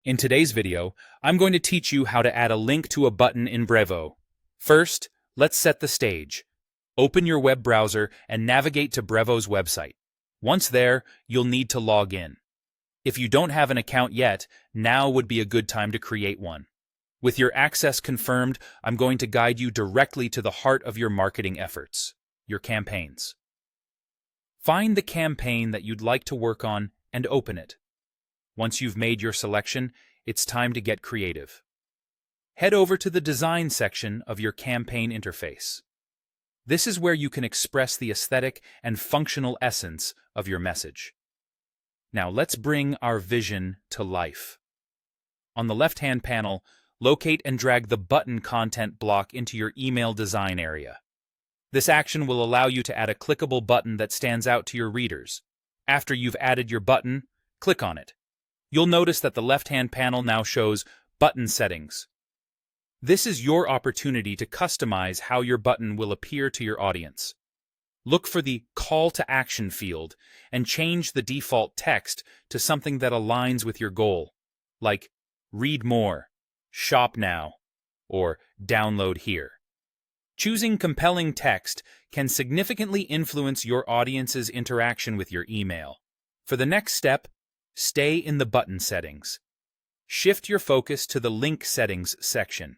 In today's video, I'm going to teach you how to add a link to a button in Brevo. First, let's set the stage. Open your web browser and navigate to Brevo's website. Once there, you'll need to log in. If you don't have an account yet, now would be a good time to create one. With your access confirmed, I'm going to guide you directly to the heart of your marketing efforts, your campaigns. Find the campaign that you'd like to work on and open it. Once you've made your selection, it's time to get creative. Head over to the Design section of your campaign interface. This is where you can express the aesthetic and functional essence of your message. Now let's bring our vision to life. On the left-hand panel, locate and drag the button content block into your email design area. This action will allow you to add a clickable button that stands out to your readers. After you've added your button, click on it. You'll notice that the left-hand panel now shows Button Settings. This is your opportunity to customize how your button will appear to your audience. Look for the Call to Action field and change the default text to something that aligns with your goal, like Read More, Shop Now, or Download Here. Choosing compelling text can significantly influence your audience's interaction with your email. For the next step, stay in the button settings. Shift your focus to the link settings section.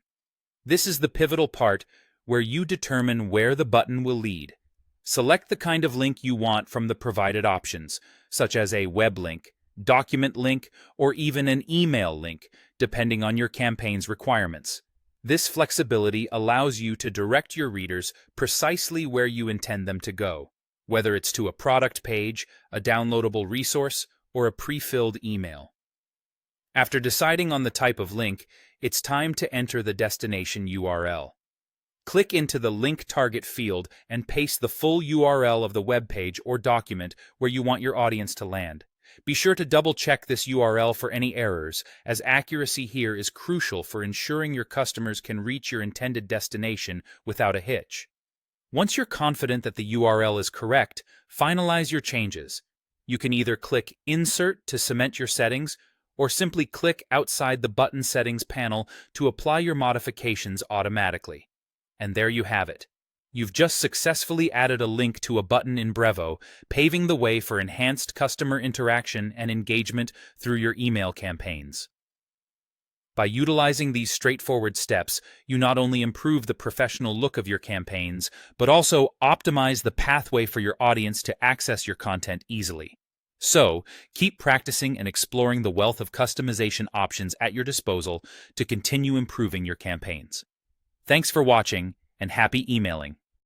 This is the pivotal part where you determine where the button will lead. Select the kind of link you want from the provided options, such as a web link, document link, or even an email link, depending on your campaign's requirements. This flexibility allows you to direct your readers precisely where you intend them to go, whether it's to a product page, a downloadable resource, or a pre-filled email. After deciding on the type of link, it's time to enter the destination URL. Click into the Link Target field and paste the full URL of the web page or document where you want your audience to land. Be sure to double-check this URL for any errors, as accuracy here is crucial for ensuring your customers can reach your intended destination without a hitch. Once you're confident that the URL is correct, finalize your changes. You can either click Insert to cement your settings, or simply click outside the Button Settings panel to apply your modifications automatically. And there you have it. You've just successfully added a link to a button in Brevo, paving the way for enhanced customer interaction and engagement through your email campaigns. By utilizing these straightforward steps, you not only improve the professional look of your campaigns, but also optimize the pathway for your audience to access your content easily. So, keep practicing and exploring the wealth of customization options at your disposal to continue improving your campaigns. Thanks for watching, and happy emailing!